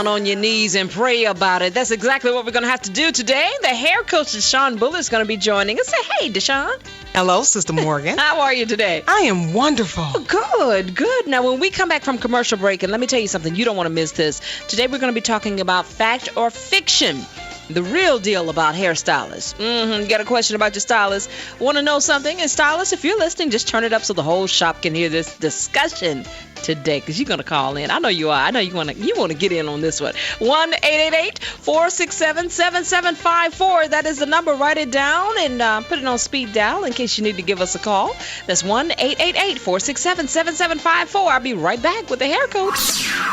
on your knees and pray about it. That's exactly what we're going to have to do today. The hair coach, Deshaun Bullard, is going to be joining us. Say, hey, Deshaun. Hello, Sister Morgan. How are you today? I am wonderful. Good. Now, when we come back from commercial break, and let me tell you something, you don't want to miss this. Today, we're going to be talking about fact or fiction. The real deal about hairstylists. You got a question about your stylist? Want to know something? And stylists, if you're listening, just turn it up so the whole shop can hear this discussion today, because you're going to call in. I know you are. I know you want to get in on this one. 1-888-467-7754. That is the number. Write it down and put it on speed dial in case you need to give us a call. That's 1-888-467-7754. I'll be right back with the hair coach.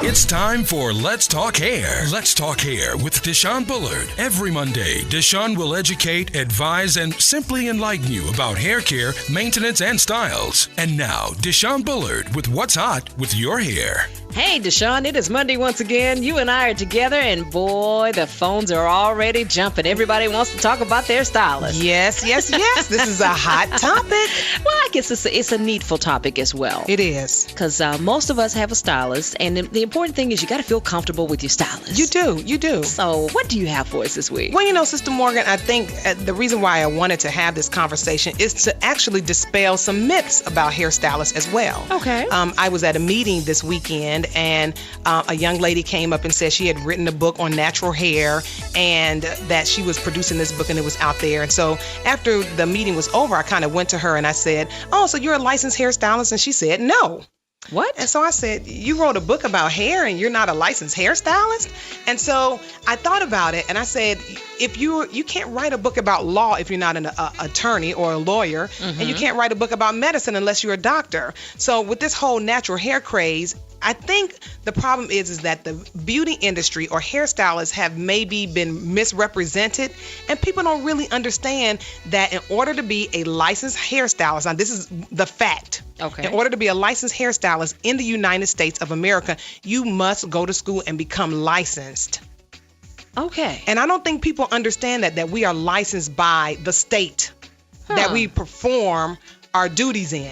It's time for Let's Talk Hair. Let's Talk Hair with Deshaun Bullard. Every Monday, Deshaun will educate, advise, and simply enlighten you about hair care, maintenance, and styles. And now, Deshaun Bullard with What's Hot with Your Hair. Hey, Deshaun, it is Monday once again. You and I are together, and boy, the phones are already jumping. Everybody wants to talk about their stylist. Yes. This is a hot topic. Well, I guess it's a needful topic as well. It is. Because most of us have a stylist, and the important thing is you got to feel comfortable with your stylist. You do. So what do you have for us this week? Well, Sister Morgan, I think the reason why I wanted to have this conversation is to actually dispel some myths about hairstylists as well. Okay. I was at a meeting this weekend, and a young lady came up and said she had written a book on natural hair and that she was producing this book and it was out there. And so after the meeting was over, I kind of went to her and I said, "Oh, so you're a licensed hairstylist?" And she said, "No." What? And so I said, "You wrote a book about hair and you're not a licensed hairstylist?" And so I thought about it and I said, if you can't write a book about law if you're not an attorney or a lawyer, and you can't write a book about medicine unless you're a doctor. So with this whole natural hair craze, I think the problem is that the beauty industry or hairstylists have maybe been misrepresented, and people don't really understand that in order to be a licensed hairstylist, now this is the fact. Okay. In order to be a licensed hairstylist in the United States of America, you must go to school and become licensed. Okay. And I don't think people understand that we are licensed by the state that we perform our duties in.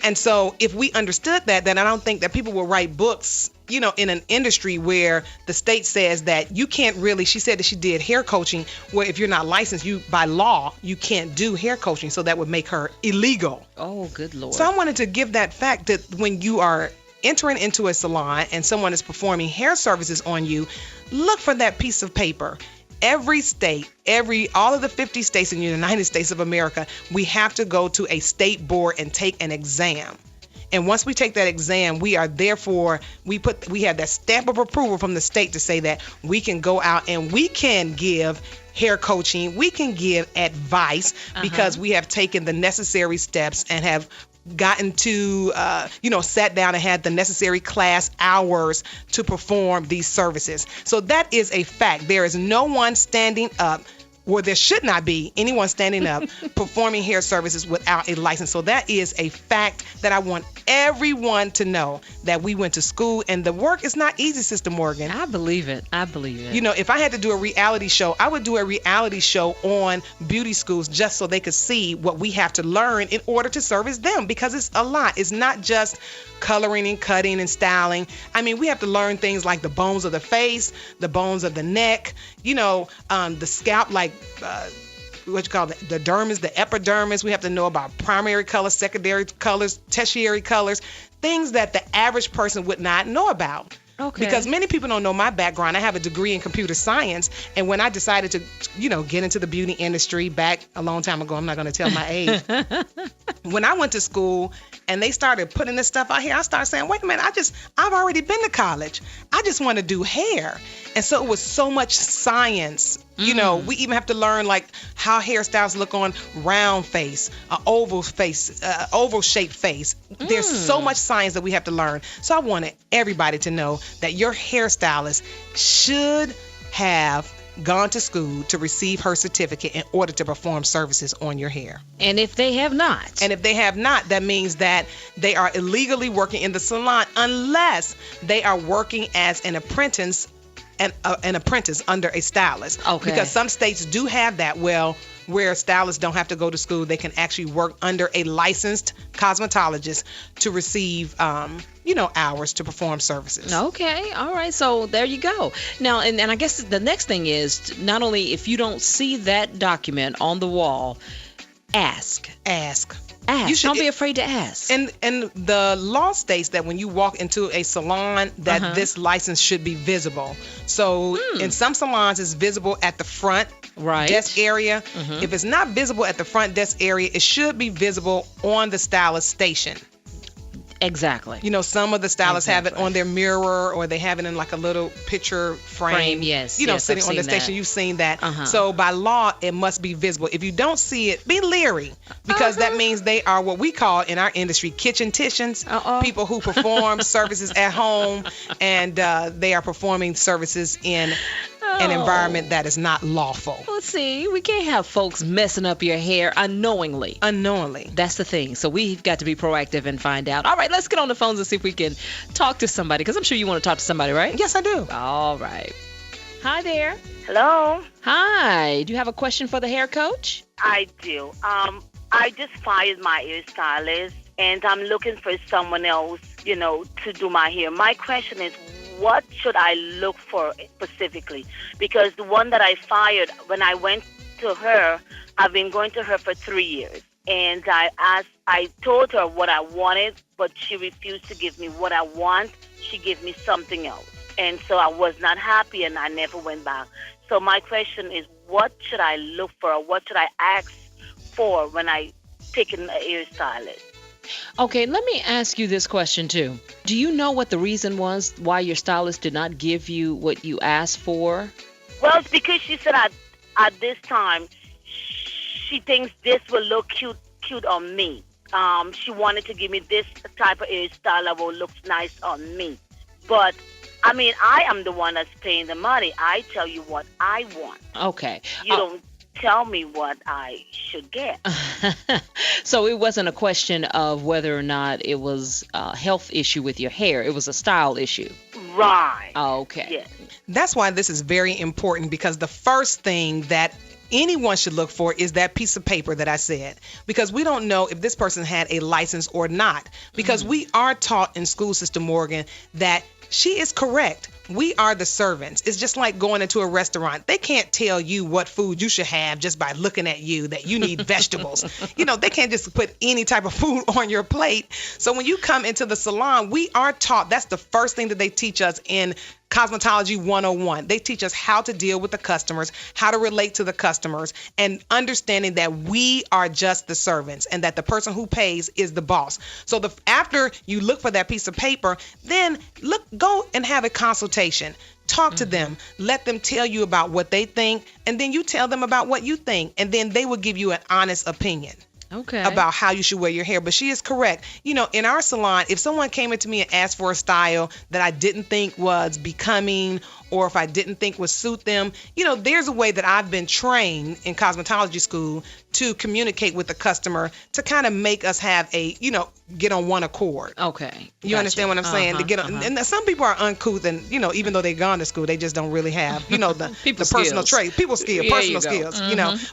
And so if we understood that, then I don't think that people will write books, in an industry where the state says that you can't really, she said that she did hair coaching, where if you're not licensed, by law, you can't do hair coaching. So that would make her illegal. Oh, good Lord. So I wanted to give that fact that when you are entering into a salon and someone is performing hair services on you, look for that piece of paper. Every state, all of the 50 states in the United States of America, we have to go to a state board and take an exam. And once we take that exam, we are therefore, we have that stamp of approval from the state to say that we can go out and we can give hair coaching, we can give advice because we have taken the necessary steps and have gotten to, sat down and had the necessary class hours to perform these services. So that is a fact. There is no one standing up, or there should not be anyone standing up performing hair services without a license. So that is a fact that I want everyone to know, that we went to school, and the work is not easy, Sister Morgan. I believe it. If I had to do a reality show, I would do a reality show on beauty schools just so they could see what we have to learn in order to service them, because it's a lot. It's not just coloring and cutting and styling. I mean, we have to learn things like the bones of the face, the bones of the neck, the scalp, like what you call the dermis, the epidermis. We have to know about primary colors, secondary colors, tertiary colors, things that the average person would not know about. Okay. Because many people don't know my background. I have a degree in computer science, and when I decided to, get into the beauty industry back a long time ago, I'm not going to tell my age. When I went to school and they started putting this stuff out here, I started saying, wait a minute, I've already been to college. I just want to do hair. And so it was so much science. We even have to learn like how hairstyles look on round face, oval shaped face. There's so much science that we have to learn. So I wanted everybody to know that your hairstylist should have gone to school to receive her certificate in order to perform services on your hair. And if they have not, that means that they are illegally working in the salon unless they are working as an apprentice under a stylist. Okay. Because some states do have that. Well, where stylists don't have to go to school. They can actually work under a licensed cosmetologist to receive, hours to perform services. Okay, all right. So there you go. Now, and I guess the next thing is not only if you don't see that document on the wall, ask. Ask. Don't be afraid to ask. And the law states that when you walk into a salon, that this license should be visible. So in some salons, it's visible at the front desk area. If it's not visible at the front desk area, it should be visible on the stylist station. Exactly. Some of the stylists have it on their mirror, or they have it in like a little picture frame. Yes. Sitting on the station. You've seen that. So by law, it must be visible. If you don't see it, be leery, because that means they are what we call in our industry kitchen-ticians, people who perform services at home, and they are performing services in an environment that is not lawful. Well, see, we can't have folks messing up your hair unknowingly. That's the thing. So we've got to be proactive and find out. All right, let's get on the phones and see if we can talk to somebody, because I'm sure you want to talk to somebody, right? Yes, I do. All right. Hi there. Hello. Hi. Do you have a question for the hair coach? I do. I just fired my hairstylist, and I'm looking for someone else, to do my hair. My question is, what should I look for specifically? Because the one that I fired, when I went to her, I've been going to her for 3 years. And I told her what I wanted, but she refused to give me what I want. She gave me something else. And so I was not happy, and I never went back. So my question is, what should I look for? What should I ask for when I pick a hairstylist? Okay, let me ask you this question too. Do you know what the reason was why your stylist did not give you what you asked for? Well, it's because she said at this time she thinks this will look cute on me. She wanted to give me this type of hairstyle that will look nice on me. But I am the one that's paying the money. I tell you what I want. Okay. You don't tell me what I should get. So it wasn't a question of whether or not it was a health issue with your hair. It was a style issue. Right. Okay. Yes. That's why this is very important, because the first thing that anyone should look for is that piece of paper that I said, because we don't know if this person had a license or not, because we are taught in school system, Morgan, that she is correct. We are the servants. It's just like going into a restaurant. They can't tell you what food you should have just by looking at you, that you need vegetables. They can't just put any type of food on your plate. So when you come into the salon, we are taught, that's the first thing that they teach us in Cosmetology 101. They teach us how to deal with the customers, how to relate to the customers, and understanding that we are just the servants and that the person who pays is the boss. So after you look for that piece of paper, then go and have a consultation. Talk to them. Let them tell you about what they think, and then you tell them about what you think, and then they will give you an honest opinion. Okay. About how you should wear your hair. But she is correct. In our salon, if someone came into me and asked for a style that I didn't think was becoming, or if I didn't think would suit them, there's a way that I've been trained in cosmetology school to communicate with the customer to kind of make us have a, get on one accord. Okay. You understand what I'm saying? To get on, and some people are uncouth, and even though they've gone to school, they just don't really have, the personal traits, people skills, personal skills,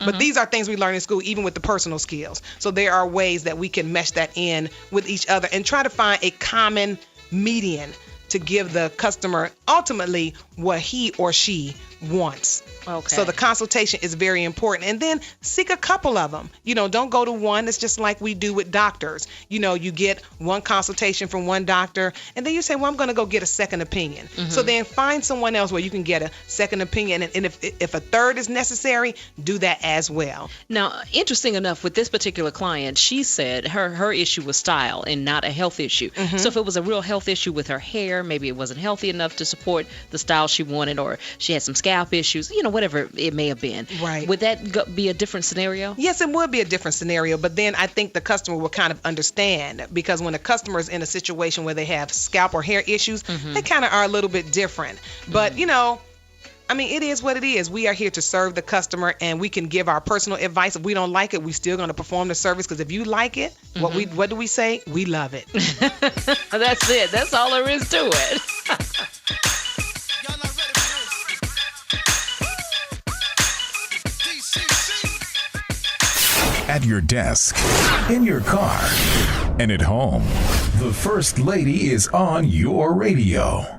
But these are things we learn in school, even with the personal skills. So there are ways that we can mesh that in with each other and try to find a common median to give the customer ultimately what he or she wants. Okay. So the consultation is very important. And then seek a couple of them. Don't go to one. It's just like we do with doctors. You get one consultation from one doctor, and then you say, well, I'm going to go get a second opinion. So then find someone else where you can get a second opinion. And if a third is necessary, do that as well. Now, interesting enough, with this particular client, she said her issue was style and not a health issue. So if it was a real health issue with her hair, maybe it wasn't healthy enough to support the style she wanted, or she had some scalp issues, whatever it may have been. Right. Would that be a different scenario? Yes, it would be a different scenario, but then I think the customer will kind of understand, because when a customer is in a situation where they have scalp or hair issues, they kind of are a little bit different. But, it is what it is. We are here to serve the customer, and we can give our personal advice. If we don't like it, we're still going to perform the service, because if you like it, what do we say? We love it. That's it. That's all there is to it. at your desk, in your car, and at home. The First Lady is on your radio.